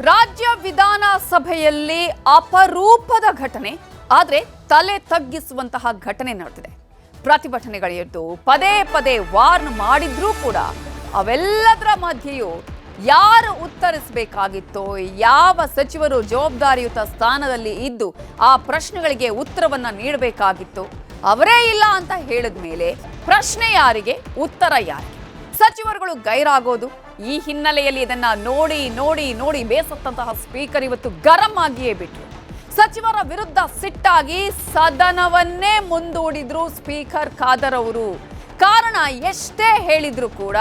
ರಾಜ್ಯ ವಿಧಾನಸಭೆಯಲ್ಲಿ ಅಪರೂಪದ ಘಟನೆ, ಆದರೆ ತಲೆ ತಗ್ಗಿಸುವಂತಹ ಘಟನೆ ನಡೆದಿದೆ. ಪ್ರತಿಭಟನೆಗಳೆದ್ದು ಪದೇ ಪದೇ ವಾರ್ನ್ ಮಾಡಿದ್ರೂ ಕೂಡ ಅವೆಲ್ಲದರ ಮಧ್ಯೆಯೂ ಯಾರು ಉತ್ತರಿಸಬೇಕಾಗಿತ್ತೋ, ಯಾವ ಸಚಿವರು ಜವಾಬ್ದಾರಿಯುತ ಸ್ಥಾನದಲ್ಲಿ ಇದ್ದು ಆ ಪ್ರಶ್ನೆಗಳಿಗೆ ಉತ್ತರವನ್ನ ನೀಡಬೇಕಾಗಿತ್ತು ಅವರೇ ಇಲ್ಲ ಅಂತ ಹೇಳಿದ ಮೇಲೆ ಪ್ರಶ್ನೆ ಯಾರಿಗೆ, ಉತ್ತರ ಯಾರಿಗೆ? ಸಚಿವರುಗಳು ಗೈರಾಗೋದು. ಈ ಹಿನ್ನೆಲೆಯಲ್ಲಿ ಇದನ್ನ ನೋಡಿ ನೋಡಿ ನೋಡಿ ಬೇಸತ್ತಂತಹ ಸ್ಪೀಕರ್ ಇವತ್ತು ಗರಂ ಆಗಿಯೇ ಬಿಟ್ರು. ಸಚಿವರ ವಿರುದ್ಧ ಸಿಟ್ಟಾಗಿ ಸದನವನ್ನೇ ಮುಂದೂಡಿದ್ರು ಸ್ಪೀಕರ್ ಖಾದರ್ ಅವರು. ಕಾರಣ ಎಷ್ಟೇ ಹೇಳಿದ್ರು ಕೂಡ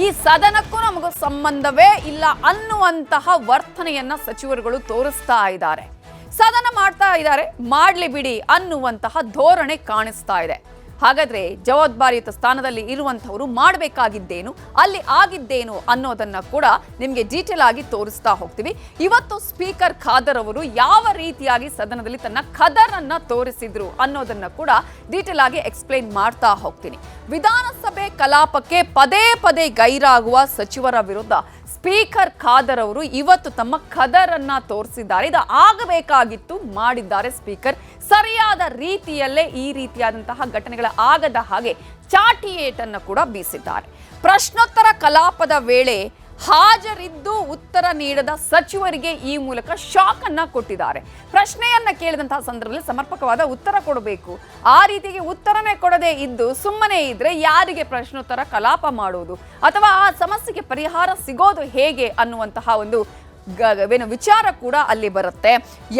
ಈ ಸದನಕ್ಕೂ ನಮಗೂ ಸಂಬಂಧವೇ ಇಲ್ಲ ಅನ್ನುವಂತಹ ವರ್ತನೆಯನ್ನ ಸಚಿವರುಗಳು ತೋರಿಸ್ತಾ ಇದ್ದಾರೆ. ಸದನ ಮಾಡ್ತಾ ಇದ್ದಾರೆ, ಮಾಡ್ಲಿ ಬಿಡಿ ಅನ್ನುವಂತಹ ಧೋರಣೆ ಕಾಣಿಸ್ತಾ ಇದೆ. ಹಾಗಾದ್ರೆ ಜವಾಬ್ದಾರಿಯುತ ಸ್ಥಾನದಲ್ಲಿ ಇರುವಂತವರು ಮಾಡಬೇಕಾಗಿದ್ದೇನು, ಅಲ್ಲಿ ಆಗಿದ್ದೇನು ಅನ್ನೋದನ್ನ ಕೂಡ ನಿಮಗೆ ಡೀಟೇಲ್ ಆಗಿ ತೋರಿಸ್ತಾ ಹೋಗ್ತೀವಿ. ಇವತ್ತು ಸ್ಪೀಕರ್ ಖಾದರ್ ಅವರು ಯಾವ ರೀತಿಯಾಗಿ ಸದನದಲ್ಲಿ ತನ್ನ ಖದರನ್ನ ತೋರಿಸಿದ್ರು ಅನ್ನೋದನ್ನ ಕೂಡ ಡೀಟೇಲ್ ಆಗಿ ಎಕ್ಸ್ಪ್ಲೈನ್ ಮಾಡ್ತಾ ಹೋಗ್ತೀನಿ. ವಿಧಾನಸಭೆ ಕಲಾಪಕ್ಕೆ ಪದೇ ಪದೇ ಗೈರಾಗುವ ಸಚಿವರ ವಿರುದ್ಧ ಸ್ಪೀಕರ್ ಖಾದರ್ ಅವರು ಇವತ್ತು ತಮ್ಮ ಖದರನ್ನ ತೋರಿಸಿದ್ದಾರೆ. ಇದು ಆಗಬೇಕಾಗಿತ್ತು, ಮಾಡಿದ್ದಾರೆ ಸ್ಪೀಕರ್. ಸರಿಯಾದ ರೀತಿಯಲ್ಲೇ ಈ ರೀತಿಯಾದಂತಹ ಘಟನೆಗಳ ಆಗದ ಹಾಗೆ ಚಾಟಿ ಏಟನ್ನು ಕೂಡ ಬೀಸಿದ್ದಾರೆ. ಪ್ರಶ್ನೋತ್ತರ ಕಲಾಪದ ವೇಳೆ ಹಾಜರಿದ್ದು ಉತ್ತರ ನೀಡದ ಸಚಿವರಿಗೆ ಈ ಮೂಲಕ ಶಾಕ್ ಅನ್ನ ಕೊಟ್ಟಿದ್ದಾರೆ. ಪ್ರಶ್ನೆಯನ್ನ ಕೇಳಿದಂತಹ ಸಂದರ್ಭದಲ್ಲಿ ಸಮರ್ಪಕವಾದ ಉತ್ತರ ಕೊಡಬೇಕು. ಆ ರೀತಿಗೆ ಉತ್ತರನೇ ಕೊಡದೇ ಇದ್ದು ಸುಮ್ಮನೆ ಇದ್ರೆ ಯಾರಿಗೆ ಪ್ರಶ್ನೋತ್ತರ ಕಲಾಪ ಮಾಡುವುದು ಅಥವಾ ಆ ಸಮಸ್ಯೆಗೆ ಪರಿಹಾರ ಸಿಗೋದು ಹೇಗೆ ಅನ್ನುವಂತಹ ಒಂದು ವಿಚಾರ ಕೂಡ ಅಲ್ಲಿ ಬರುತ್ತೆ.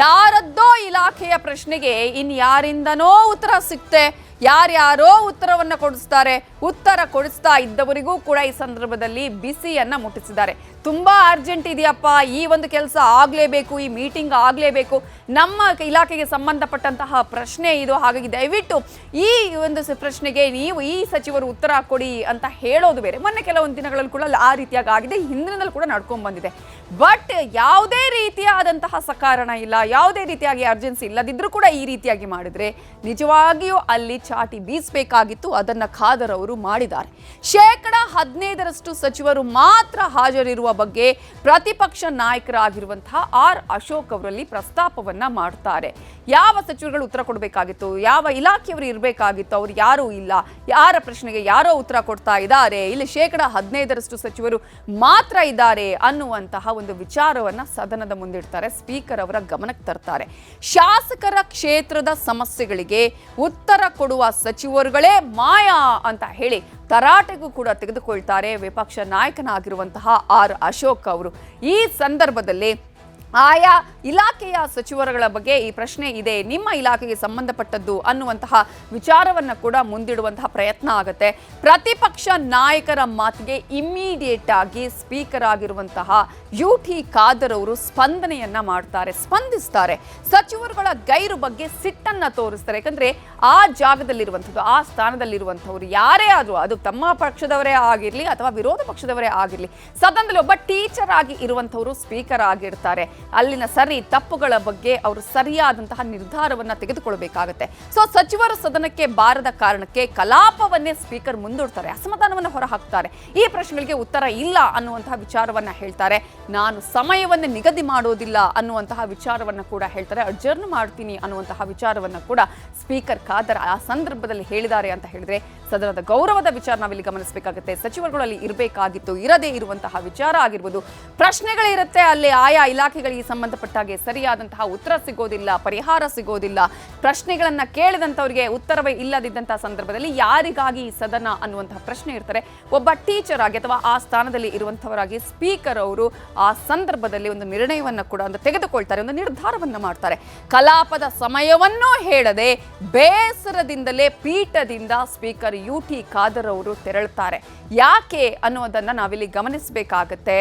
ಯಾರದ್ದೋ ಇಲಾಖೆಯ ಪ್ರಶ್ನೆಗೆ ಇನ್ಯಾರಿಂದನೋ ಉತ್ತರ ಸಿಕ್ತೆ, ಯಾರ್ಯಾರೋ ಉತ್ತರವನ್ನ ಕೊಡಿಸ್ತಾರೆ. ಉತ್ತರ ಕೊಡಿಸ್ತಾ ಇದ್ದವರಿಗೂ ಕೂಡ ಈ ಸಂದರ್ಭದಲ್ಲಿ ಬಿಸಿಯನ್ನ ಮುಟ್ಟಿಸಿದ್ದಾರೆ. ತುಂಬಾ ಅರ್ಜೆಂಟ್ ಇದೆಯಪ್ಪ, ಈ ಒಂದು ಕೆಲಸ ಆಗ್ಲೇಬೇಕು, ಈ ಮೀಟಿಂಗ್ ಆಗ್ಲೇಬೇಕು, ನಮ್ಮ ಇಲಾಖೆಗೆ ಸಂಬಂಧಪಟ್ಟಂತಹ ಪ್ರಶ್ನೆ ಇದು, ಹಾಗಾಗಿ ದಯವಿಟ್ಟು ಈ ಒಂದು ಪ್ರಶ್ನೆಗೆ ನೀವು ಈ ಸಚಿವರು ಉತ್ತರ ಕೊಡಿ ಅಂತ ಹೇಳೋದು ಬೇರೆ. ಮೊನ್ನೆ ಕೆಲವೊಂದು ದಿನಗಳಲ್ಲಿ ಕೂಡ ಆ ರೀತಿಯಾಗಿ ಆಗಿದೆ, ಹಿಂದಿನಲ್ಲಿ ಕೂಡ ನಡ್ಕೊಂಡ್ ಬಂದಿದೆ. ಬಟ್ ಯಾವುದೇ ರೀತಿಯಾದಂತಹ ಸಕಾರಣ ಇಲ್ಲ, ಯಾವುದೇ ರೀತಿಯಾಗಿ ಅರ್ಜೆನ್ಸಿ ಇಲ್ಲದಿದ್ರೂ ಕೂಡ ಈ ರೀತಿಯಾಗಿ ಮಾಡಿದ್ರೆ ನಿಜವಾಗಿಯೂ ಅಲ್ಲಿ ಚಾಟಿ ಬೀಸಬೇಕಾಗಿತ್ತು. ಅದನ್ನ ಖಾದರ್ ಅವರು ಮಾಡಿದ್ದಾರೆ. 15% ಸಚಿವರು ಮಾತ್ರ ಹಾಜರಿರುವ ಬಗ್ಗೆ ಪ್ರತಿಪಕ್ಷ ನಾಯಕರಾಗಿರುವಂತಹ ಆರ್ ಅಶೋಕ್ ಅವರಲ್ಲಿ ಪ್ರಸ್ತಾಪವನ್ನ ಮಾಡ್ತಾರೆ. ಯಾವ ಸಚಿವರುಗಳು ಉತ್ತರ ಕೊಡಬೇಕಾಗಿತ್ತು, ಯಾವ ಇಲಾಖೆಯವರು ಇರಬೇಕಾಗಿತ್ತು, ಅವ್ರು ಯಾರೂ ಇಲ್ಲ, ಯಾರ ಪ್ರಶ್ನೆಗೆ ಯಾರೋ ಉತ್ತರ ಕೊಡ್ತಾ ಇದ್ದಾರೆ, ಇಲ್ಲಿ 15% ಸಚಿವರು ಮಾತ್ರ ಇದ್ದಾರೆ ಅನ್ನುವಂತಹ ಒಂದು ವಿಚಾರವನ್ನ ಸದನದ ಮುಂದಿಡ್ತಾರೆ. ಸ್ಪೀಕರ್ ಅವರ ಗಮನಕ್ಕೆ ತರ್ತಾರೆ. ಶಾಸಕರ ಕ್ಷೇತ್ರದ ಸಮಸ್ಯೆಗಳಿಗೆ ಉತ್ತರ ಕೊಡುವ ಸಚಿವರುಗಳೇ ಮಾಯಾ ಅಂತ ಹೇಳಿ ತರಾಟೆಗೂ ಕೂಡ ತೆಗೆದುಕೊಳ್ತಾರೆ ವಿಪಕ್ಷ ನಾಯಕನಾಗಿರುವಂತಹ ಆರ್ ಅಶೋಕ್ ಅವರು. ಈ ಸಂದರ್ಭದಲ್ಲಿ ಆಯಾ ಇಲಾಖೆಯ ಸಚಿವರುಗಳ ಬಗ್ಗೆ ಈ ಪ್ರಶ್ನೆ ಇದೆ, ನಿಮ್ಮ ಇಲಾಖೆಗೆ ಸಂಬಂಧಪಟ್ಟದ್ದು ಅನ್ನುವಂತಹ ವಿಚಾರವನ್ನ ಕೂಡ ಮುಂದಿಡುವಂತಹ ಪ್ರಯತ್ನ ಆಗುತ್ತೆ. ಪ್ರತಿಪಕ್ಷ ನಾಯಕರ ಮಾತಿಗೆ ಇಮಿಡಿಯೇಟ್ ಆಗಿ ಸ್ಪೀಕರ್ ಆಗಿರುವಂತಹ ಯುಟಿ ಖಾದರ್ ಅವರು ಸ್ಪಂದನೆಯನ್ನ ಮಾಡ್ತಾರೆ, ಸ್ಪಂದಿಸ್ತಾರೆ. ಸಚಿವರುಗಳ ಗೈರು ಬಗ್ಗೆ ಸಿಟ್ಟನ್ನ ತೋರಿಸ್ತಾರೆ. ಯಾಕಂದ್ರೆ ಆ ಜಾಗದಲ್ಲಿರುವಂಥದ್ದು, ಆ ಸ್ಥಾನದಲ್ಲಿರುವಂಥವ್ರು ಯಾರೇ ಆದ್ರೂ, ಅದು ತಮ್ಮ ಪಕ್ಷದವರೇ ಆಗಿರ್ಲಿ ಅಥವಾ ವಿರೋಧ ಪಕ್ಷದವರೇ ಆಗಿರ್ಲಿ, ಸದನದಲ್ಲಿ ಒಬ್ಬ ಟೀಚರ್ ಆಗಿ ಇರುವಂಥವ್ರು ಸ್ಪೀಕರ್ ಆಗಿರ್ತಾರೆ. ಅಲ್ಲಿನ ಸರಿ ತಪ್ಪುಗಳ ಬಗ್ಗೆ ಅವರು ಸರಿಯಾದಂತಹ ನಿರ್ಧಾರವನ್ನ ತೆಗೆದುಕೊಳ್ಬೇಕಾಗತ್ತೆ. ಸೊ ಸಚಿವರು ಸದನಕ್ಕೆ ಬಾರದ ಕಾರಣಕ್ಕೆ ಕಲಾಪವನ್ನೇ ಸ್ಪೀಕರ್ ಮುಂದೂಡ್ತಾರೆ, ಅಸಮಾಧಾನವನ್ನು ಹೊರಹಾಕ್ತಾರೆ. ಈ ಪ್ರಶ್ನೆಗಳಿಗೆ ಉತ್ತರ ಇಲ್ಲ ಅನ್ನುವಂತಹ ವಿಚಾರವನ್ನ ಹೇಳ್ತಾರೆ. ನಾನು ಸಮಯವನ್ನು ನಿಗದಿ ಮಾಡೋದಿಲ್ಲ ಅನ್ನುವಂತಹ ವಿಚಾರವನ್ನ ಕೂಡ ಹೇಳ್ತಾರೆ. ಅಡ್ಜರ್ನ್ ಮಾಡ್ತೀನಿ ಅನ್ನುವಂತಹ ವಿಚಾರವನ್ನ ಕೂಡ ಸ್ಪೀಕರ್ ಖಾದರ್ ಆ ಸಂದರ್ಭದಲ್ಲಿ ಹೇಳಿದ್ದಾರೆ ಅಂತ ಹೇಳಿದ್ರೆ ಸದನದ ಗೌರವದ ವಿಚಾರ ನಾವಿಲ್ಲಿ ಗಮನಿಸಬೇಕಾಗುತ್ತೆ. ಸಚಿವರುಗಳಲ್ಲಿ ಇರಬೇಕಾಗಿತ್ತು, ಇರದೇ ಇರುವಂತಹ ವಿಚಾರ ಆಗಿರ್ಬೋದು, ಪ್ರಶ್ನೆಗಳಿರುತ್ತೆ, ಅಲ್ಲಿ ಆಯಾ ಇಲಾಖೆಗಳಿಗೆ ಸಂಬಂಧಪಟ್ಟಾಗೆ ಸರಿಯಾದಂತಹ ಉತ್ತರ ಸಿಗೋದಿಲ್ಲ, ಪರಿಹಾರ ಸಿಗೋದಿಲ್ಲ. ಪ್ರಶ್ನೆಗಳನ್ನ ಕೇಳಿದಂಥವ್ರಿಗೆ ಉತ್ತರವೇ ಇಲ್ಲದಿದ್ದಂತಹ ಸಂದರ್ಭದಲ್ಲಿ ಯಾರಿಗಾಗಿ ಈ ಸದನ ಅನ್ನುವಂತಹ ಪ್ರಶ್ನೆ ಇರ್ತಾರೆ. ಒಬ್ಬ ಟೀಚರ್ ಆಗಿ ಅಥವಾ ಆ ಸ್ಥಾನದಲ್ಲಿ ಇರುವಂತವರಾಗಿ ಸ್ಪೀಕರ್ ಅವರು ಆ ಸಂದರ್ಭದಲ್ಲಿ ಒಂದು ನಿರ್ಣಯವನ್ನ ಕೂಡ ತೆಗೆದುಕೊಳ್ತಾರೆ, ಒಂದು ನಿರ್ಧಾರವನ್ನ ಮಾಡ್ತಾರೆ. ಕಲಾಪದ ಸಮಯವನ್ನೂ ಹೇಳದೆ ಬೇಸರದಿಂದಲೇ ಪೀಠದಿಂದ ಸ್ಪೀಕರ್ ಯುಟಿ ಖಾದರ್ ಅವರು ತೆರಳುತ್ತಾರೆ. ಯಾಕೆ ಅನ್ನೋದನ್ನ ನಾವಿಲ್ಲಿ ಗಮನಿಸಬೇಕಾಗತ್ತೆ.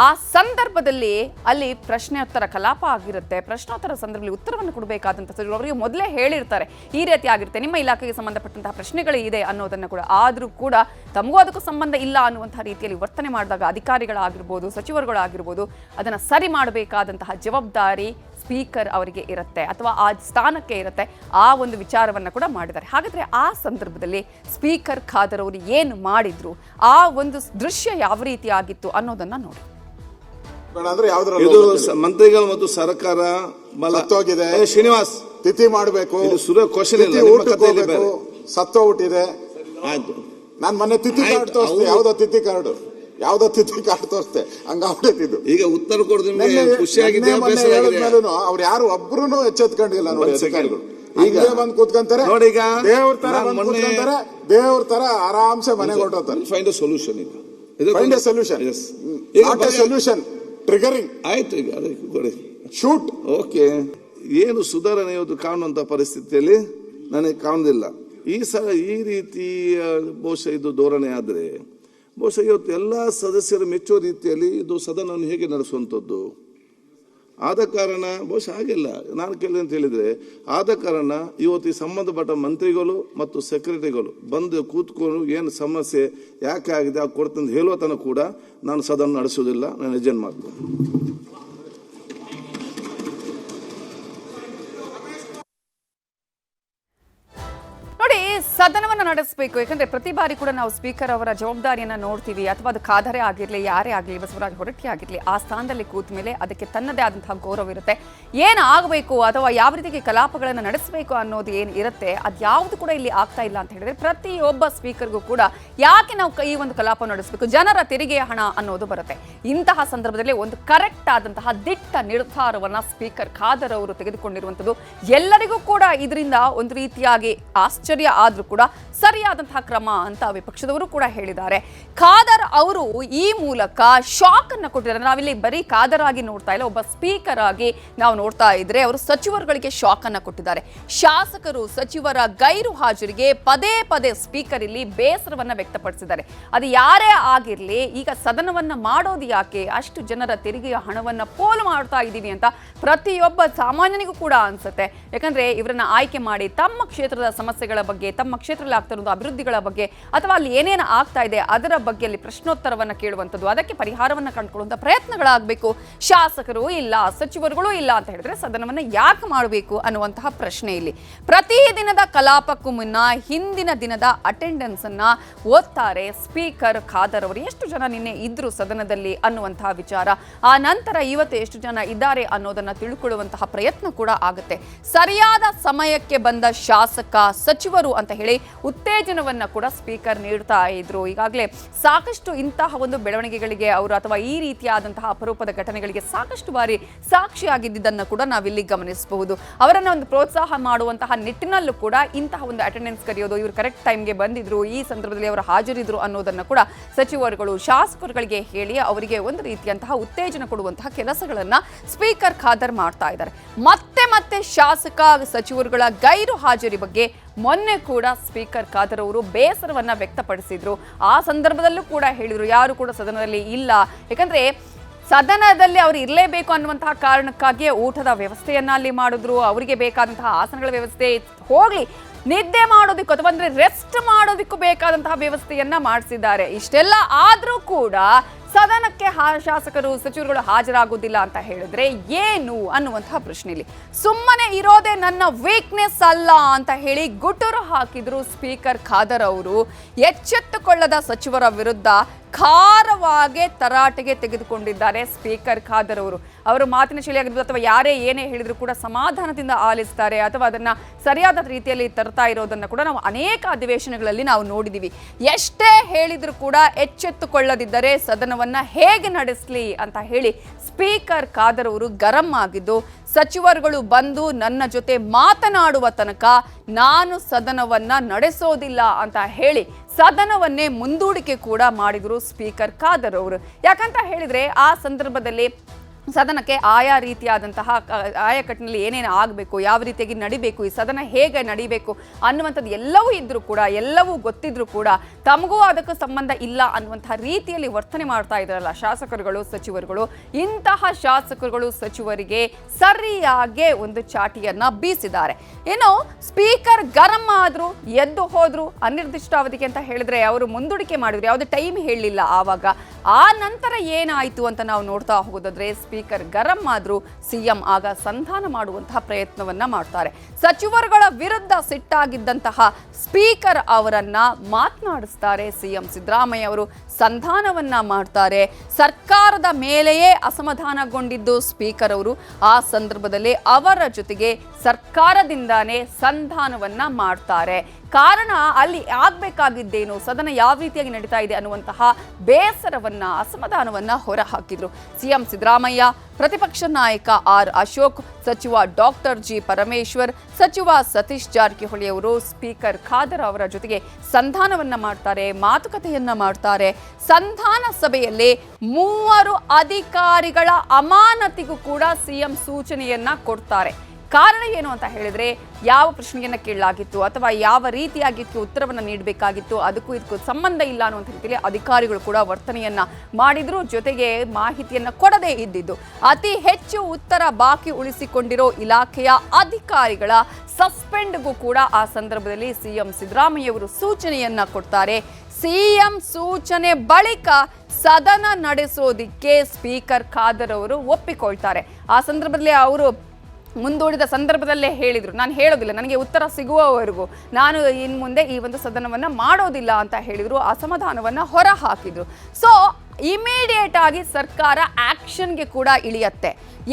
ಆ ಸಂದರ್ಭದಲ್ಲಿ ಅಲ್ಲಿ ಪ್ರಶ್ನೋತ್ತರ ಕಲಾಪ ಆಗಿರುತ್ತೆ. ಪ್ರಶ್ನೋತ್ತರ ಸಂದರ್ಭದಲ್ಲಿ ಉತ್ತರವನ್ನು ಕೊಡಬೇಕಾದಂಥ ಸಚಿವರು ಅವರಿಗೆ ಮೊದಲೇ ಹೇಳಿರ್ತಾರೆ, ಈ ರೀತಿ ಆಗಿರುತ್ತೆ, ನಿಮ್ಮ ಇಲಾಖೆಗೆ ಸಂಬಂಧಪಟ್ಟಂತಹ ಪ್ರಶ್ನೆಗಳು ಇದೆ ಅನ್ನೋದನ್ನು ಕೂಡ. ಆದರೂ ಕೂಡ ತಮಗೂ ಅದಕ್ಕೂ ಸಂಬಂಧ ಇಲ್ಲ ಅನ್ನುವಂತಹ ರೀತಿಯಲ್ಲಿ ವರ್ತನೆ ಮಾಡಿದಾಗ ಅಧಿಕಾರಿಗಳಾಗಿರ್ಬೋದು, ಸಚಿವರುಗಳಾಗಿರ್ಬೋದು, ಅದನ್ನು ಸರಿ ಮಾಡಬೇಕಾದಂತಹ ಜವಾಬ್ದಾರಿ ಸ್ಪೀಕರ್ ಅವರಿಗೆ ಇರುತ್ತೆ ಅಥವಾ ಆ ಸ್ಥಾನಕ್ಕೆ ಇರುತ್ತೆ. ಆ ಒಂದು ವಿಚಾರವನ್ನು ಕೂಡ ಮಾಡಿದ್ದಾರೆ. ಹಾಗಾದರೆ ಆ ಸಂದರ್ಭದಲ್ಲಿ ಸ್ಪೀಕರ್ ಖಾದರ್ ಅವರು ಏನು ಮಾಡಿದ್ರು, ಆ ಒಂದು ದೃಶ್ಯ ಯಾವ ರೀತಿ ಆಗಿತ್ತು ಅನ್ನೋದನ್ನು ನೋಡಿ. ಇದು ಮಂತ್ರಿಗಳು ಮತ್ತು ಸರ್ಕಾರ ಸತ್ತೋಗಿದೆ. ಶ್ರೀನಿವಾಸ್ ತಿಥಿ ಮಾಡಬೇಕು, ಸತ್ತೋಗ್ಬಿಟ್ಟಿದೆ. ಆಯ್ತು, ನಾನ್ ಮೊನ್ನೆ ತಿಥಿ ಕಾರ್ಡ್ ತೋರಿಸ್ತೆ, ಯಾವ್ದೋ ತಿಥಿ ಕಾರ್ಡ್ ತೋರಿಸ್ತೆ, ಹಂಗಾಗ್ಬಿಟ್ಟಿದ್ದು. ಈಗ ಉತ್ತರ ಕೊಡೋದು ಖುಷಿಯಾಗಿದೆ. ಅವ್ರು ಯಾರು ಒಬ್ರು ಎಚ್ಚೆತ್ಕೊಂಡಿಲ್ಲ ನೋಡಿ ಅಧಿಕಾರಿಗಳು. ಈಗ ಬಂದ್ ಕೂತ್ಕೊಂತಾರೆ, ದೇವ್ರ ತರ ಬಂದ್ ಕೂತ್ಕೊಂತಾರೆ, ದೇವ್ರ ತರ ಆರಾಮ್ಸೆ ಮನೆಗೆ ಹೊರಟೋತಾರೆ. Find a solution. Find a solution, not a solution. Triggering ಆಯ್ತು. ಈಗ ಅದಕ್ಕೆ ಶೂಟ್. ಓಕೆ, ಏನು ಸುಧಾರಣೆ ಇವತ್ತು ಕಾಣುವಂತ ಪರಿಸ್ಥಿತಿಯಲ್ಲಿ ನನಗೆ ಕಾಣುದಿಲ್ಲ. ಈ ರೀತಿ ಬಹುಶಃ ಇದು ಧೋರಣೆ ಆದ್ರೆ ಬಹುಶಃ ಇವತ್ತು ಎಲ್ಲ ಸದಸ್ಯರು ಮೆಚ್ಚುವ ರೀತಿಯಲ್ಲಿ ಇದು ಸದನವನ್ನು ಹೇಗೆ ನಡೆಸುವಂಥದ್ದು. ಆದ ಕಾರಣ ಬಹುಶಃ ಹಾಗೆಲ್ಲ ನಾನು ಕೇಳಿದೆ ಅಂತ ಹೇಳಿದ್ರೆ, ಆದ ಕಾರಣ ಇವತ್ತು ಈ ಸಂಬಂಧಪಟ್ಟ ಮಂತ್ರಿಗಳು ಮತ್ತು ಸೆಕ್ರೆಟರಿಗಳು ಬಂದು ಕೂತ್ಕೊಂಡು ಏನು ಸಮಸ್ಯೆ ಯಾಕೆ ಆಗಿದೆ ಆ ಕೊಡ್ತಂದು ಹೇಳುವ ತನಕ ಕೂಡ ನಾನು ಸದನ ನಡೆಸುವುದಿಲ್ಲ. ನಾನು ಎಜೆಂಟ್ ಮಾಡ್ತೇನೆ. ನೋಡಿ, ಸದನವನ್ನು ನಡೆಸಬೇಕು. ಯಾಕಂದ್ರೆ ಪ್ರತಿ ಬಾರಿ ಕೂಡ ನಾವು ಸ್ಪೀಕರ್ ಅವರ ಜವಾಬ್ದಾರಿಯನ್ನ ನೋಡ್ತೀವಿ. ಅಥವಾ ಅದು ಖಾದರೇ ಆಗಿರ್ಲಿ, ಯಾರೇ ಆಗಲಿ, ಬಸವರಾಜ ಹೊರಟ್ಟಿ ಆಗಿರ್ಲಿ, ಆ ಸ್ಥಾನದಲ್ಲಿ ಕೂತ ಮೇಲೆ ಅದಕ್ಕೆ ತನ್ನದೇ ಆದಂತಹ ಗೌರವ ಇರುತ್ತೆ. ಏನು ಆಗಬೇಕು ಅಥವಾ ಯಾವ ರೀತಿಗೆ ಕಲಾಪಗಳನ್ನು ನಡೆಸಬೇಕು ಅನ್ನೋದು ಏನು ಇರುತ್ತೆ, ಅದ್ಯಾವುದು ಕೂಡ ಇಲ್ಲಿ ಆಗ್ತಾ ಇಲ್ಲ ಅಂತ ಹೇಳಿದ್ರೆ ಪ್ರತಿಯೊಬ್ಬ ಸ್ಪೀಕರ್ಗೂ ಕೂಡ ಯಾಕೆ ನಾವು ಈ ಒಂದು ಕಲಾಪ ನಡೆಸಬೇಕು, ಜನರ ತೆರಿಗೆಯ ಹಣ ಅನ್ನೋದು ಬರುತ್ತೆ. ಇಂತಹ ಸಂದರ್ಭದಲ್ಲಿ ಒಂದು ಕರೆಕ್ಟ್ ಆದಂತಹ ದಿಟ್ಟ ನಿರ್ಧಾರವನ್ನ ಸ್ಪೀಕರ್ ಖಾದರ್ ಅವರು ತೆಗೆದುಕೊಂಡಿರುವಂಥದ್ದು ಎಲ್ಲರಿಗೂ ಕೂಡ ಇದರಿಂದ ಒಂದು ರೀತಿಯಾಗಿ ಆಶ್ಚರ್ಯ ಆದ್ರೂ ಕೂಡ ಸರಿಯಾದಂತಹ ಕ್ರಮ ಅಂತ ವಿಪಕ್ಷದವರು ಕೂಡ ಹೇಳಿದ್ದಾರೆ. ಖಾದರ್ ಅವರು ಈ ಮೂಲಕ ಶಾಕ್ ಅನ್ನ ಕೊಟ್ಟಿದ್ದಾರೆ. ನಾವಿಲ್ಲಿ ಬರೀ ಖಾದರ್ ಆಗಿ ನೋಡ್ತಾ ಇಲ್ಲ, ಒಬ್ಬ ಸ್ಪೀಕರ್ ಆಗಿ ನಾವು ನೋಡ್ತಾ ಇದ್ರೆ ಅವರು ಸಚಿವರುಗಳಿಗೆ ಶಾಕ್ ಅನ್ನ ಕೊಟ್ಟಿದ್ದಾರೆ. ಶಾಸಕರು ಸಚಿವರ ಗೈರು ಹಾಜರಿಗೆ ಪದೇ ಪದೇ ಸ್ಪೀಕರ್ ಇಲ್ಲಿ ಬೇಸರವನ್ನ ವ್ಯಕ್ತಪಡಿಸಿದ್ದಾರೆ. ಅದು ಯಾರೇ ಆಗಿರ್ಲಿ, ಈಗ ಸದನವನ್ನ ಮಾಡೋದು ಯಾಕೆ, ಅಷ್ಟು ಜನರ ತೆರಿಗೆಯ ಹಣವನ್ನ ಪೋಲು ಮಾಡ್ತಾ ಇದ್ದೀವಿ ಅಂತ ಪ್ರತಿಯೊಬ್ಬ ಸಾಮಾನ್ಯನಿಗೂ ಕೂಡ ಅನ್ಸುತ್ತೆ. ಯಾಕಂದ್ರೆ ಇವರನ್ನ ಆಯ್ಕೆ ಮಾಡಿ ತಮ್ಮ ಕ್ಷೇತ್ರದ ಸಮಸ್ಯೆಗಳ ಬಗ್ಗೆ, ತಮ್ಮ ಕ್ಷೇತ್ರದಲ್ಲಿ ಆಗ್ತಾ ಇರೋದು ಅಭಿವೃದ್ಧಿಗಳ ಬಗ್ಗೆ, ಅಥವಾ ಅಲ್ಲಿ ಏನೇನು ಆಗ್ತಾ ಇದೆ ಅದರ ಬಗ್ಗೆ ಅಲ್ಲಿ ಪ್ರಶ್ನೋತ್ತರವನ್ನ ಕೇಳುವಂಥದ್ದು, ಅದಕ್ಕೆ ಪರಿಹಾರವನ್ನ ಕಂಡುಕೊಳ್ಳುವಂಥ ಪ್ರಯತ್ನಗಳಾಗಬೇಕು. ಶಾಸಕರು ಇಲ್ಲ, ಸಚಿವರುಗಳು ಇಲ್ಲ ಅಂತ ಹೇಳಿದ್ರೆ ಸದನವನ್ನ ಯಾಕೆ ಮಾಡಬೇಕು ಅನ್ನುವಂತಹ ಪ್ರಶ್ನೆ ಇಲ್ಲಿ. ಪ್ರತಿ ದಿನದ ಕಲಾಪಕ್ಕೂ ಮುನ್ನ ಹಿಂದಿನ ದಿನದ ಅಟೆಂಡೆನ್ಸ್ ಅನ್ನ ಓದ್ತಾರೆ ಸ್ಪೀಕರ್ ಖಾದರ್ ಅವರು. ಎಷ್ಟು ಜನ ನಿನ್ನೆ ಇದ್ರು ಸದನದಲ್ಲಿ ಅನ್ನುವಂತಹ ವಿಚಾರ, ಆ ನಂತರ ಇವತ್ತು ಎಷ್ಟು ಜನ ಇದ್ದಾರೆ ಅನ್ನೋದನ್ನ ತಿಳ್ಕೊಳ್ಳುವಂತಹ ಪ್ರಯತ್ನ ಕೂಡ ಆಗುತ್ತೆ. ಸರಿಯಾದ ಸಮಯಕ್ಕೆ ಬಂದ ಶಾಸಕ, ಸಚಿವರು ಅಂತ ಹೇಳಿ ಉತ್ತೇಜನವನ್ನ ಕೂಡ ಸ್ಪೀಕರ್ ನೀಡ್ತಾ ಇದ್ರು. ಈಗಾಗಲೇ ಸಾಕಷ್ಟು ಇಂತಹ ಒಂದು ಬೆಳವಣಿಗೆಗಳಿಗೆ ಅವರು ಅಥವಾ ಈ ರೀತಿಯಾದಂತಹ ಅಪರೂಪದ ಘಟನೆಗಳಿಗೆ ಸಾಕಷ್ಟು ಬಾರಿ ಸಾಕ್ಷಿಯಾಗಿದ್ದನ್ನು ಕೂಡ ನಾವಿಲ್ಲಿ ಗಮನಿಸಬಹುದು. ಅವರನ್ನ ಒಂದು ಪ್ರೋತ್ಸಾಹ ಮಾಡುವಂತಹ ನಿಟ್ಟಿನಲ್ಲೂ ಕೂಡ ಇಂತಹ ಒಂದು ಅಟೆಂಡೆನ್ಸ್ ಕರೆಯೋದು, ಇವರು ಕರೆಕ್ಟ್ ಟೈಮ್ಗೆ ಬಂದಿದ್ರು, ಈ ಸಂದರ್ಭದಲ್ಲಿ ಅವರು ಹಾಜರಿದ್ರು ಅನ್ನೋದನ್ನ ಕೂಡ ಸಚಿವರುಗಳು ಶಾಸಕರುಗಳಿಗೆ ಹೇಳಿ ಅವರಿಗೆ ಒಂದು ರೀತಿಯಂತಹ ಉತ್ತೇಜನ ಕೊಡುವಂತಹ ಕೆಲಸಗಳನ್ನ ಸ್ಪೀಕರ್ ಖಾದರ್ ಮಾಡ್ತಾ ಇದ್ದಾರೆ. ಮತ್ತೆ ಮತ್ತೆ ಶಾಸಕ ಸಚಿವರುಗಳ ಗೈರು ಹಾಜರಿ ಬಗ್ಗೆ ಮೊನ್ನೆ ಕೂಡ ಸ್ಪೀಕರ್ ಖಾದರ್ ಅವರು ಬೇಸರವನ್ನ ವ್ಯಕ್ತಪಡಿಸಿದ್ರು. ಆ ಸಂದರ್ಭದಲ್ಲೂ ಕೂಡ ಹೇಳಿದ್ರು ಯಾರು ಕೂಡ ಸದನದಲ್ಲಿ ಇಲ್ಲ, ಯಾಕಂದ್ರೆ ಸದನದಲ್ಲಿ ಅವರು ಇರಲೇಬೇಕು ಅನ್ನುವಂತಹ ಕಾರಣಕ್ಕಾಗಿಯೇ ಊಟದ ವ್ಯವಸ್ಥೆಯನ್ನ ಅಲ್ಲಿ ಮಾಡಿದ್ರು. ಅವರಿಗೆ ಬೇಕಾದಂತಹ ಆಸನಗಳ ವ್ಯವಸ್ಥೆ ಹೋಗ್ಲಿ, ನಿದ್ದೆ ಮಾಡೋದಕ್ಕೂ ಅಥವಾ ಅಂದ್ರೆ ರೆಸ್ಟ್ ಮಾಡೋದಕ್ಕೂ ಬೇಕಾದಂತಹ ವ್ಯವಸ್ಥೆಯನ್ನ ಮಾಡಿಸಿದ್ದಾರೆ. ಇಷ್ಟೆಲ್ಲ ಆದ್ರೂ ಕೂಡ ಸದನಕ್ಕೆ ಶಾಸಕರು ಸಚಿವರುಗಳು ಹಾಜರಾಗುವುದಿಲ್ಲ ಅಂತ ಹೇಳಿದ್ರೆ ಏನು ಅನ್ನುವಂತಹ ಪ್ರಶ್ನೆಯಲ್ಲಿ ಸುಮ್ಮನೆ ಇರೋದೇ ನನ್ನ ವೀಕ್ನೆಸ್ ಅಲ್ಲ ಅಂತ ಹೇಳಿ ಗುಟುರು ಹಾಕಿದ್ರು ಸ್ಪೀಕರ್ ಖಾದರ್ ಅವರು. ಎಚ್ಚೆತ್ತುಕೊಳ್ಳದ ಸಚಿವರ ವಿರುದ್ಧ ಖಾರವಾಗಿ ತರಾಟೆಗೆ ತೆಗೆದುಕೊಂಡಿದ್ದಾರೆ ಸ್ಪೀಕರ್ ಖಾದರ್ ಅವರು. ಅವರು ಮಾತಿನ ಶೈಲಿಯಾಗಿರ್ಬೋದು ಅಥವಾ ಯಾರೇ ಏನೇ ಹೇಳಿದ್ರು ಕೂಡ ಸಮಾಧಾನದಿಂದ ಆಲಿಸ್ತಾರೆ ಅಥವಾ ಅದನ್ನ ಸರಿಯಾದ ರೀತಿಯಲ್ಲಿ ತರ್ತಾ ಇರೋದನ್ನ ಕೂಡ ನಾವು ಅನೇಕ ಅಧಿವೇಶನಗಳಲ್ಲಿ ನಾವು ನೋಡಿದೀವಿ. ಎಷ್ಟೇ ಹೇಳಿದ್ರು ಕೂಡ ಎಚ್ಚೆತ್ತುಕೊಳ್ಳದಿದ್ದರೆ ಸದನವನ್ನ ಹೇಗೆ ನಡೆಸಲಿ ಅಂತ ಹೇಳಿ ಸ್ಪೀಕರ್ ಖಾದರ್ ಅವರು ಗರಂ ಆಗಿದ್ದು, ಸಚಿವರುಗಳು ಬಂದು ನನ್ನ ಜೊತೆ ಮಾತನಾಡುವ ತನಕ ನಾನು ಸದನವನ್ನ ನಡೆಸೋದಿಲ್ಲ ಅಂತ ಹೇಳಿ ಸದನವನ್ನೇ ಮುಂದೂಡಿಕೆ ಕೂಡ ಮಾಡಿದ್ರು ಸ್ಪೀಕರ್ ಖಾದರ್ ಅವರು. ಯಾಕಂತ ಹೇಳಿದ್ರೆ ಆ ಸಂದರ್ಭದಲ್ಲಿ ಸದನಕ್ಕೆ ಆಯಾ ರೀತಿಯಾದಂತಹ ಆಯಾಕಟ್ಟಿನಲ್ಲಿ ಏನೇನು ಆಗಬೇಕು, ಯಾವ ರೀತಿಯಾಗಿ ನಡಿಬೇಕು, ಈ ಸದನ ಹೇಗೆ ನಡಿಬೇಕು ಅನ್ನುವಂಥದ್ದು ಎಲ್ಲವೂ ಇದ್ರೂ ಕೂಡ, ಎಲ್ಲವೂ ಗೊತ್ತಿದ್ರೂ ಕೂಡ ತಮಗೂ ಅದಕ್ಕೂ ಸಂಬಂಧ ಇಲ್ಲ ಅನ್ನುವಂತಹ ರೀತಿಯಲ್ಲಿ ವರ್ತನೆ ಮಾಡ್ತಾ ಇದ್ದಾರಲ್ಲ ಶಾಸಕರುಗಳು ಸಚಿವರುಗಳು. ಇಂತಹ ಶಾಸಕರುಗಳು ಸಚಿವರಿಗೆ ಸರಿಯಾಗಿ ಒಂದು ಚಾಟಿಯನ್ನ ಬೀಸಿದ್ದಾರೆ. ಇನ್ನು ಸ್ಪೀಕರ್ ಗರಂ ಆದ್ರು, ಎದ್ದು ಹೋದ್ರು ಅನಿರ್ದಿಷ್ಟಾವಧಿಗೆ ಅಂತ ಹೇಳಿದ್ರೆ ಅವರು ಮುಂದೂಡಿಕೆ ಮಾಡಿದ್ರು, ಯಾವುದೇ ಟೈಮ್ ಹೇಳಲಿಲ್ಲ. ಆವಾಗ ಆ ನಂತರ ಏನಾಯ್ತು ಅಂತ ನಾವು ನೋಡ್ತಾ ಹೋಗೋದಾದ್ರೆ ಸ್ಪೀಕರ್ ಗರಂ ಆದ್ರೂ ಸಿಎಂ ಆಗ ಸಂಧಾನ ಮಾಡುವಂತಹ ಪ್ರಯತ್ನವನ್ನ ಮಾಡ್ತಾರೆ. ಸಚಿವರುಗಳ ವಿರುದ್ಧ ಸಿಟ್ಟಾಗಿದ್ದಂತಹ ಸ್ಪೀಕರ್ ಅವರನ್ನ ಮಾತನಾಡಿಸ್ತಾರೆ ಸಿಎಂ ಸಿದ್ದರಾಮಯ್ಯ ಅವರು, ಸಂಧಾನವನ್ನ ಮಾಡ್ತಾರೆ. ಸರ್ಕಾರದ ಮೇಲೆಯೇ ಅಸಮಾಧಾನಗೊಂಡಿದ್ದು ಸ್ಪೀಕರ್ ಅವರು. ಆ ಸಂದರ್ಭದಲ್ಲಿ ಅವರ ಜೊತೆಗೆ ಸರ್ಕಾರದಿಂದಾನೇ ಸಂಧಾನವನ್ನ ಮಾಡ್ತಾರೆ. ಕಾರಣ ಅಲ್ಲಿ ಆಗ್ಬೇಕಾಗಿದ್ದೇನು, ಸದನ ಯಾವ ರೀತಿಯಾಗಿ ನಡೀತಾ ಇದೆ ಅನ್ನುವಂತಹ ಬೇಸರವನ್ನ, ಅಸಮಾಧಾನವನ್ನ ಹೊರಹಾಕಿದ್ರು ಸಿಎಂ ಸಿದ್ದರಾಮಯ್ಯ. ಪ್ರತಿಪಕ್ಷ ನಾಯಕ ಆರ್ ಅಶೋಕ್, ಸಚಿವ ಡಾಕ್ಟರ್ ಜಿ ಪರಮೇಶ್ವರ್, ಸಚಿವ ಸತೀಶ್ ಜಾರಕಿಹೊಳಿ ಅವರು ಸ್ಪೀಕರ್ ಖಾದರ್ ಅವರ ಜೊತೆಗೆ ಸಂಧಾನವನ್ನ ಮಾಡ್ತಾರೆ, ಮಾತುಕತೆಯನ್ನ ಮಾಡ್ತಾರೆ. ಸಂಧಾನ ಸಭೆಯಲ್ಲಿ 3 ಅಧಿಕಾರಿಗಳ ಅಮಾನತಿಗೂ ಕೂಡ ಸಿಎಂ ಸೂಚನೆಯನ್ನ ಕೊಡ್ತಾರೆ. ಕಾರಣ ಏನು ಅಂತ ಹೇಳಿದ್ರೆ, ಯಾವ ಪ್ರಶ್ನೆಯನ್ನ ಕೇಳಲಾಗಿತ್ತು ಅಥವಾ ಯಾವ ರೀತಿಯಾಗಿತ್ತು ಉತ್ತರವನ್ನ ನೀಡಬೇಕಾಗಿತ್ತು, ಅದಕ್ಕೂ ಇದಕ್ಕೂ ಸಂಬಂಧ ಇಲ್ಲ ಅನ್ನುವಂಥ ರೀತಿಯಲ್ಲಿ ಅಧಿಕಾರಿಗಳು ಕೂಡ ವರ್ತನೆಯನ್ನ ಮಾಡಿದ್ರು. ಜೊತೆಗೆ ಮಾಹಿತಿಯನ್ನ ಕೊಡದೇ ಇದ್ದಿದ್ದು, ಅತಿ ಹೆಚ್ಚು ಉತ್ತರ ಬಾಕಿ ಉಳಿಸಿಕೊಂಡಿರೋ ಇಲಾಖೆಯ ಅಧಿಕಾರಿಗಳ ಸಸ್ಪೆಂಡ್ಗೂ ಕೂಡ ಆ ಸಂದರ್ಭದಲ್ಲಿ ಸಿಎಂ ಸಿದ್ದರಾಮಯ್ಯ ಅವರು ಸೂಚನೆಯನ್ನ ಕೊಡ್ತಾರೆ. ಸಿಎಂ ಸೂಚನೆ ಬಳಿಕ ಸದನ ನಡೆಸೋದಿಕ್ಕೆ ಸ್ಪೀಕರ್ ಖಾದರ್ ಅವರು ಒಪ್ಪಿಕೊಳ್ತಾರೆ. ಆ ಸಂದರ್ಭದಲ್ಲಿ ಅವರು ಮುಂದೂಡಿದ ಸಂದರ್ಭದಲ್ಲೇ ಹೇಳಿದ್ರು, ನಾನು ಹೇಳೋದಿಲ್ಲ, ನನಗೆ ಉತ್ತರ ಸಿಗುವವರೆಗೂ ನಾನು ಇನ್ನು ಮುಂದೆ ಈ ಒಂದು ಸದನವನ್ನ ಮಾಡೋದಿಲ್ಲ ಅಂತ ಹೇಳಿದ್ರು. ಅಸಮಾಧಾನವನ್ನ ಹೊರ ಹಾಕಿದ್ರು. ಸೊ ಇಮಿಡಿಯೇಟ್ ಆಗಿ ಸರ್ಕಾರ ಆಕ್ಷನ್ಗೆ ಕೂಡ ಇಳಿಯತ್ತೆ.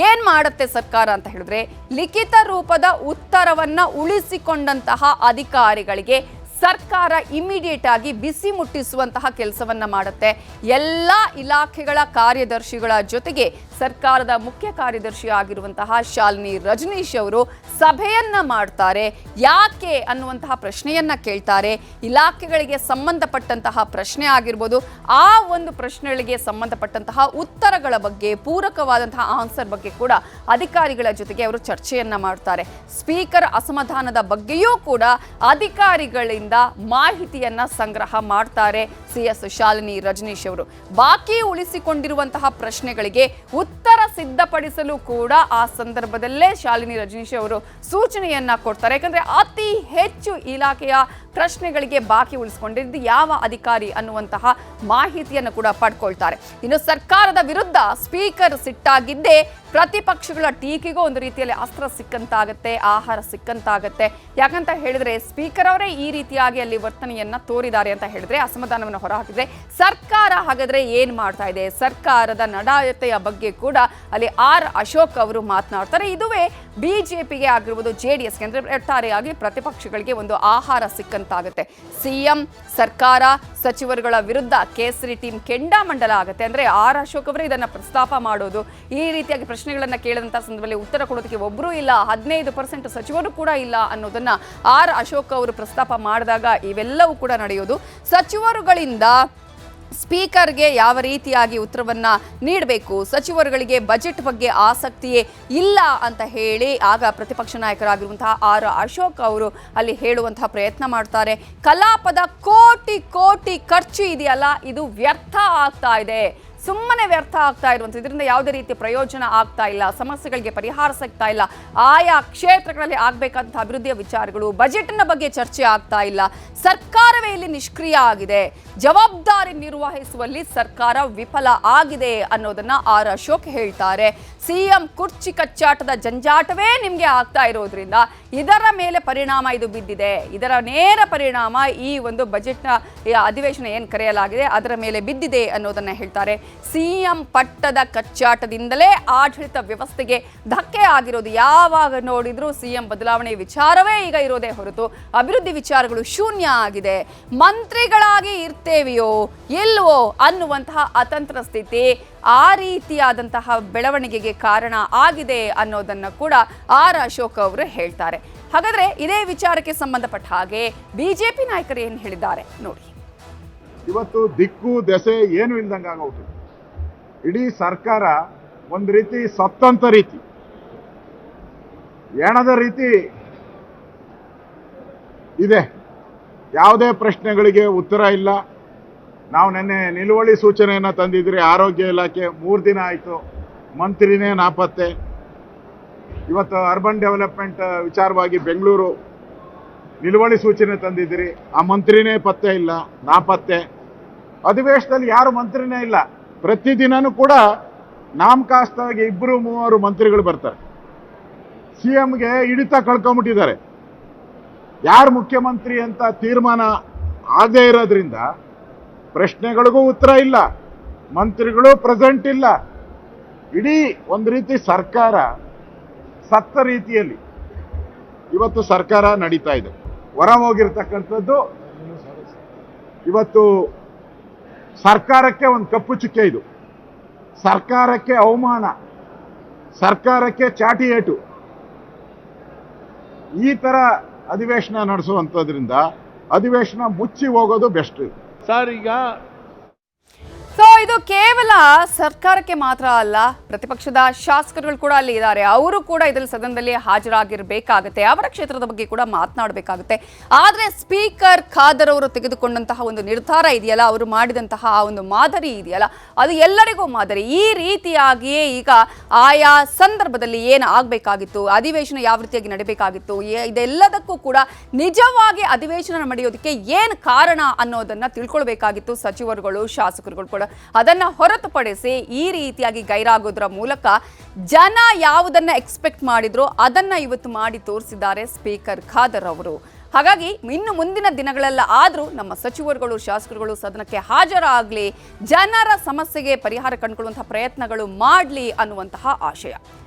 ಏನ್ ಮಾಡುತ್ತೆ ಸರ್ಕಾರ ಅಂತ ಹೇಳಿದ್ರೆ, ಲಿಖಿತ ರೂಪದ ಉತ್ತರವನ್ನ ಉಳಿಸಿಕೊಂಡಂತಹ ಅಧಿಕಾರಿಗಳಿಗೆ ಸರ್ಕಾರ ಇಮಿಡಿಯೇಟ್ ಆಗಿ ಬಿಸಿ ಮುಟ್ಟಿಸುವಂತಹ ಕೆಲಸವನ್ನ ಮಾಡುತ್ತೆ. ಎಲ್ಲ ಇಲಾಖೆಗಳ ಕಾರ್ಯದರ್ಶಿಗಳ ಜೊತೆಗೆ ಸರ್ಕಾರದ ಮುಖ್ಯ ಕಾರ್ಯದರ್ಶಿ ಆಗಿರುವಂತಹ ಶಾಲಿನಿ ರಜನೀಶ್ ಅವರು ಸಭೆಯನ್ನ ಮಾಡ್ತಾರೆ. ಯಾಕೆ ಅನ್ನುವಂತಹ ಪ್ರಶ್ನೆಯನ್ನ ಕೇಳ್ತಾರೆ. ಇಲಾಖೆಗಳಿಗೆ ಸಂಬಂಧಪಟ್ಟಂತಹ ಪ್ರಶ್ನೆ ಆಗಿರ್ಬೋದು, ಆ ಒಂದು ಪ್ರಶ್ನೆಗಳಿಗೆ ಸಂಬಂಧಪಟ್ಟಂತಹ ಉತ್ತರಗಳ ಬಗ್ಗೆ, ಪೂರಕವಾದಂತಹ ಆನ್ಸರ್ ಬಗ್ಗೆ ಕೂಡ ಅಧಿಕಾರಿಗಳ ಜೊತೆಗೆ ಅವರು ಚರ್ಚೆಯನ್ನ ಮಾಡ್ತಾರೆ. ಸ್ಪೀಕರ್ ಅಸಮಾಧಾನದ ಬಗ್ಗೆಯೂ ಕೂಡ ಅಧಿಕಾರಿಗಳಿಂದ ಮಾಹಿತಿಯನ್ನ ಸಂಗ್ರಹ ಮಾಡ್ತಾರೆ ಸಿಎಸ್ ಶಾಲಿನಿ ರಜನೀಶ್ ಅವರು. ಬಾಕಿ ಉಳಿಸಿಕೊಂಡಿರುವಂತಹ ಪ್ರಶ್ನೆಗಳಿಗೆ ಉತ್ತರ ಸಿದ್ಧಪಡಿಸಲು ಕೂಡ ಆ ಸಂದರ್ಭದಲ್ಲೇ ಶಾಲಿನಿ ರಜನೀಶ್ ಅವರು ಸೂಚನೆಯನ್ನ ಕೊಡ್ತಾರೆ. ಯಾಕಂದ್ರೆ ಅತಿ ಹೆಚ್ಚು ಇಲಾಖೆಯ ಪ್ರಶ್ನೆಗಳಿಗೆ ಬಾಕಿ ಉಳಿಸಿಕೊಂಡಿದ್ದು ಯಾವ ಅಧಿಕಾರಿ ಅನ್ನುವಂತಹ ಮಾಹಿತಿಯನ್ನು ಕೂಡ ಪಡ್ಕೊಳ್ತಾರೆ. ಇನ್ನು ಸರ್ಕಾರದ ವಿರುದ್ಧ ಸ್ಪೀಕರ್ ಸಿಟ್ಟಾಗಿದ್ದೇ ಪ್ರತಿಪಕ್ಷಗಳ ಟೀಕೆಗೂ ಒಂದು ರೀತಿಯಲ್ಲಿ ಅಸ್ತ್ರ ಸಿಕ್ಕಂತಾಗತ್ತೆ, ಆಹಾರ ಸಿಕ್ಕಂತಾಗತ್ತೆ. ಯಾಕಂತ ಹೇಳಿದ್ರೆ ಸ್ಪೀಕರ್ ಅವರೇ ಈ ರೀತಿಯಾಗಿ ಅಲ್ಲಿ ವರ್ತನೆಯನ್ನ ತೋರಿದ್ದಾರೆ ಅಂತ ಹೇಳಿದ್ರೆ, ಅಸಮಾಧಾನವನ್ನು ಹೊರಹಾಕಿದ್ರೆ ಸರ್ಕಾರ ಹಾಗಾದ್ರೆ ಏನ್ ಮಾಡ್ತಾ ಇದೆ, ಸರ್ಕಾರದ ನಡಾವಳಿಯ ಬಗ್ಗೆ ಕೂಡ ಅಲ್ಲಿ ಆರ್ ಅಶೋಕ್ ಅವರು ಮಾತನಾಡ್ತಾರೆ. ಇದುವೇ ಬಿಜೆಪಿಗೆ ಆಗಿರ್ಬೋದು, ಜೆಡಿಎಸ್ಗೆ ಅಂದ್ರೆ ಒಟ್ಟಾರೆಯಾಗಿ ಪ್ರತಿಪಕ್ಷಗಳಿಗೆ ಒಂದು ಆಹಾರ ಸಿಕ್ಕಂತಾಗುತ್ತೆ. ಸಿಎಂ, ಸರ್ಕಾರ, ಸಚಿವರುಗಳ ವಿರುದ್ಧ ಕೇಸರಿ ಟೀಮ್ ಕೆಂಡಾಮಂಡಲ ಆಗುತ್ತೆ. ಅಂದ್ರೆ ಆರ್ ಅಶೋಕ್ ಅವರೇ ಇದನ್ನ ಪ್ರಸ್ತಾಪ ಮಾಡೋದು, ಈ ರೀತಿಯಾಗಿ ಪ್ರಶ್ನೆಗಳನ್ನ ಕೇಳಿದಂತಹ ಸಂದರ್ಭದಲ್ಲಿ ಉತ್ತರ ಕೊಡೋದಕ್ಕೆ ಒಬ್ಬರೂ ಇಲ್ಲ, 15% ಸಚಿವರು ಕೂಡ ಇಲ್ಲ ಅನ್ನೋದನ್ನ ಆರ್ ಅಶೋಕ್ ಅವರು ಪ್ರಸ್ತಾಪ ಮಾಡಿದಾಗ ಇವೆಲ್ಲವೂ ಕೂಡ ನಡೆಯೋದು. ಸಚಿವರುಗಳಿಂದ ಸ್ಪೀಕರ್ಗೆ ಯಾವ ರೀತಿಯಾಗಿ ಉತ್ತರವನ್ನ ನೀಡಬೇಕು, ಸಚಿವರುಗಳಿಗೆ ಬಜೆಟ್ ಬಗ್ಗೆ ಆಸಕ್ತಿಯೇ ಇಲ್ಲ ಅಂತ ಹೇಳಿ ಆಗ ಪ್ರತಿಪಕ್ಷ ನಾಯಕರಾಗಿರುವಂತಹ ಆರ್ ಅಶೋಕ್ ಅವರು ಅಲ್ಲಿ ಹೇಳುವಂತಹ ಪ್ರಯತ್ನ ಮಾಡ್ತಾರೆ. ಕಲಾಪದ ಕೋಟಿ ಕೋಟಿ ಖರ್ಚು ಇದೆಯಲ್ಲ, ಇದು ವ್ಯರ್ಥ ಆಗ್ತಾ ಇದೆ, ಸುಮ್ಮನೆ ವ್ಯರ್ಥ ಆಗ್ತಾ ಇರುವಂಥದ್ದು, ಇದರಿಂದ ಯಾವುದೇ ರೀತಿಯ ಪ್ರಯೋಜನ ಆಗ್ತಾ ಇಲ್ಲ, ಸಮಸ್ಯೆಗಳಿಗೆ ಪರಿಹಾರ ಸಿಗ್ತಾ ಇಲ್ಲ, ಆಯಾ ಕ್ಷೇತ್ರಗಳಲ್ಲಿ ಆಗಬೇಕಾದಂಥ ಅಭಿವೃದ್ಧಿಯ ವಿಚಾರಗಳು, ಬಜೆಟ್ನ ಬಗ್ಗೆ ಚರ್ಚೆ ಆಗ್ತಾ ಇಲ್ಲ, ಸರ್ಕಾರವೇ ಇಲ್ಲಿ ನಿಷ್ಕ್ರಿಯ ಆಗಿದೆ, ಜವಾಬ್ದಾರಿ ನಿರ್ವಹಿಸುವಲ್ಲಿ ಸರ್ಕಾರ ವಿಫಲ ಆಗಿದೆ ಅನ್ನೋದನ್ನ ಆರ್ ಅಶೋಕ್ ಹೇಳ್ತಾರೆ. ಸಿಎಂ ಕುರ್ಚಿ ಕಚ್ಚಾಟದ ಜಂಜಾಟವೇ ನಿಮಗೆ ಆಗ್ತಾ ಇರೋದ್ರಿಂದ ಇದರ ಮೇಲೆ ಪರಿಣಾಮ ಇದು ಬಿದ್ದಿದೆ, ಇದರ ನೇರ ಪರಿಣಾಮ ಈ ಒಂದು ಬಜೆಟ್ನ ಅಧಿವೇಶನ ಏನು ಕರೆಯಲಾಗಿದೆ ಅದರ ಮೇಲೆ ಬಿದ್ದಿದೆ ಅನ್ನೋದನ್ನ ಹೇಳ್ತಾರೆ. ಸಿಎಂ ಪಟ್ಟದ ಕಚ್ಚಾಟದಿಂದಲೇ ಆಡಳಿತ ವ್ಯವಸ್ಥೆಗೆ ಧಕ್ಕೆ ಆಗಿರೋದು. ಯಾವಾಗ ನೋಡಿದ್ರು ಸಿಎಂ ಬದಲಾವಣೆ ವಿಚಾರವೇ ಈಗ ಇರೋದೇ ಹೊರತು ಅಭಿವೃದ್ಧಿ ವಿಚಾರಗಳು ಶೂನ್ಯ ಆಗಿದೆ. ಮಂತ್ರಿಗಳಾಗಿ ಇರ್ತೇವೆಯೋ ಇಲ್ವೋ ಅನ್ನುವಂತಹ ಅತಂತ್ರ ಸ್ಥಿತಿ ಆ ರೀತಿಯಾದಂತಹ ಬೆಳವಣಿಗೆಗೆ ಕಾರಣ ಆಗಿದೆ ಅನ್ನೋದನ್ನ ಕೂಡ ಆರ್ ಅಶೋಕ್ ಅವರು ಹೇಳ್ತಾರೆ. ಹಾಗಾದ್ರೆ ಇದೇ ವಿಚಾರಕ್ಕೆ ಸಂಬಂಧಪಟ್ಟ ಹಾಗೆ ಬಿಜೆಪಿ ನಾಯಕರು ಏನು ಹೇಳಿದ್ದಾರೆ ನೋಡಿ. ಇವತ್ತು ದಿಕ್ಕು ದೆಸೆ ಏನು ಇಲ್ದಂಗೆ ಆಗೋದು. ಇಡೀ ಸರ್ಕಾರ ಒಂದು ರೀತಿ ಸತ್ತಂತ ರೀತಿ, ಎಣದ ರೀತಿ ಇದೆ. ಯಾವುದೇ ಪ್ರಶ್ನೆಗಳಿಗೆ ಉತ್ತರ ಇಲ್ಲ. ನಾವು ನಿನ್ನೆ ನಿಲುವಳಿ ಸೂಚನೆಯನ್ನು ತಂದಿದ್ರಿ, ಆರೋಗ್ಯ ಇಲಾಖೆ 3 ದಿನ ಆಯಿತು, ಮಂತ್ರಿನೇ ನಾಪತ್ತೆ. ಇವತ್ತು ಅರ್ಬನ್ ಡೆವಲಪ್ಮೆಂಟ್ ವಿಚಾರವಾಗಿ ಬೆಂಗಳೂರು ನಿಲುವಳಿ ಸೂಚನೆ ತಂದಿದ್ದೀರಿ, ಆ ಮಂತ್ರಿನೇ ಪತ್ತೆ ಇಲ್ಲ, ನಾಪತ್ತೆ. ಅಧಿವೇಶನದಲ್ಲಿ ಯಾರು ಮಂತ್ರಿನೇ ಇಲ್ಲ. ಪ್ರತಿದಿನನೂ ಕೂಡ ನಾಮಕಾಸ್ತಾಗಿ 2-3 ಮಂತ್ರಿಗಳು ಬರ್ತಾರೆ. CMಗೆ ಹಿಡಿತ ಕಳ್ಕೊಂಬಿಟ್ಟಿದ್ದಾರೆ. ಯಾರು ಮುಖ್ಯಮಂತ್ರಿ ಅಂತ ತೀರ್ಮಾನ ಆಗದೇ ಇರೋದ್ರಿಂದ ಪ್ರಶ್ನೆಗಳಿಗೂ ಉತ್ತರ ಇಲ್ಲ, ಮಂತ್ರಿಗಳು ಪ್ರೆಸೆಂಟ್ ಇಲ್ಲ. ಇಡೀ ಒಂದು ರೀತಿ ಸರ್ಕಾರ ಸತ್ತ ರೀತಿಯಲ್ಲಿ ಇವತ್ತು ಸರ್ಕಾರ ನಡೀತಾ ಇದೆ. ಹೊರ ಹೋಗಿರ್ತಕ್ಕಂಥದ್ದು ಇವತ್ತು ಸರ್ಕಾರಕ್ಕೆ ಒಂದು ಕಪ್ಪು ಚುಕ್ಕೆ. ಇದು ಸರ್ಕಾರಕ್ಕೆ ಅವಮಾನ, ಸರ್ಕಾರಕ್ಕೆ ಚಾಟಿ ಏಟು. ಈ ತರ ಅಧಿವೇಶನ ನಡೆಸುವಂಥದ್ರಿಂದ ಅಧಿವೇಶನ ಮುಚ್ಚಿ ಹೋಗೋದು ಬೆಸ್ಟ್ ಸರ್. ಈಗ ಸೊ ಇದು ಕೇವಲ ಸರ್ಕಾರಕ್ಕೆ ಮಾತ್ರ ಅಲ್ಲ, ಪ್ರತಿಪಕ್ಷದ ಶಾಸಕರುಗಳು ಕೂಡ ಅಲ್ಲಿ ಇದ್ದಾರೆ. ಅವರು ಕೂಡ ಇದರಲ್ಲಿ ಸದನದಲ್ಲಿ ಹಾಜರಾಗಿರಬೇಕಾಗುತ್ತೆ, ಅವರ ಕ್ಷೇತ್ರದ ಬಗ್ಗೆ ಕೂಡ ಮಾತನಾಡಬೇಕಾಗುತ್ತೆ. ಆದರೆ ಸ್ಪೀಕರ್ ಖಾದರ್ ಅವರು ತೆಗೆದುಕೊಂಡಂತಹ ಒಂದು ನಿರ್ಧಾರ ಇದೆಯಲ್ಲ, ಅವರು ಮಾಡಿದಂತಹ ಆ ಒಂದು ಮಾದರಿ ಇದೆಯಲ್ಲ, ಅದು ಎಲ್ಲರಿಗೂ ಮಾದರಿ. ಈ ರೀತಿಯಾಗಿಯೇ ಈಗ ಆಯಾ ಸಂದರ್ಭದಲ್ಲಿ ಏನು ಆಗಬೇಕಾಗಿತ್ತು, ಅಧಿವೇಶನ ಯಾವ ರೀತಿಯಾಗಿ ನಡೀಬೇಕಾಗಿತ್ತು, ಇದೆಲ್ಲದಕ್ಕೂ ಕೂಡ ನಿಜವಾಗಿ ಅಧಿವೇಶನ ನಡೆಯೋದಕ್ಕೆ ಏನು ಕಾರಣ ಅನ್ನೋದನ್ನ ತಿಳ್ಕೊಳ್ಬೇಕಾಗಿತ್ತು ಸಚಿವರುಗಳು, ಶಾಸಕರುಗಳು ಕೂಡ. ಅದನ್ನ ಹೊರತುಪಡಿಸಿ ಈ ರೀತಿಯಾಗಿ ಗೈರಾಗೋದ್ರ ಮೂಲಕ ಜನ ಯಾವುದನ್ನ ಎಕ್ಸ್ಪೆಕ್ಟ್ ಮಾಡಿದ್ರು ಅದನ್ನ ಇವತ್ತು ಮಾಡಿ ತೋರಿಸಿದ್ದಾರೆ ಸ್ಪೀಕರ್ ಖಾದರ್ ಅವರು. ಹಾಗಾಗಿ ಇನ್ನು ಮುಂದಿನ ದಿನಗಳೆಲ್ಲ ಆದ್ರೂ ನಮ್ಮ ಸಚಿವರುಗಳು, ಶಾಸಕರುಗಳು ಸದನಕ್ಕೆ ಹಾಜರಾಗಲಿ, ಜನರ ಸಮಸ್ಯೆಗೆ ಪರಿಹಾರ ಕಂಡುಕೊಳ್ಳುವಂತಹ ಪ್ರಯತ್ನಗಳು ಮಾಡಲಿ ಅನ್ನುವಂತಹ ಆಶಯ.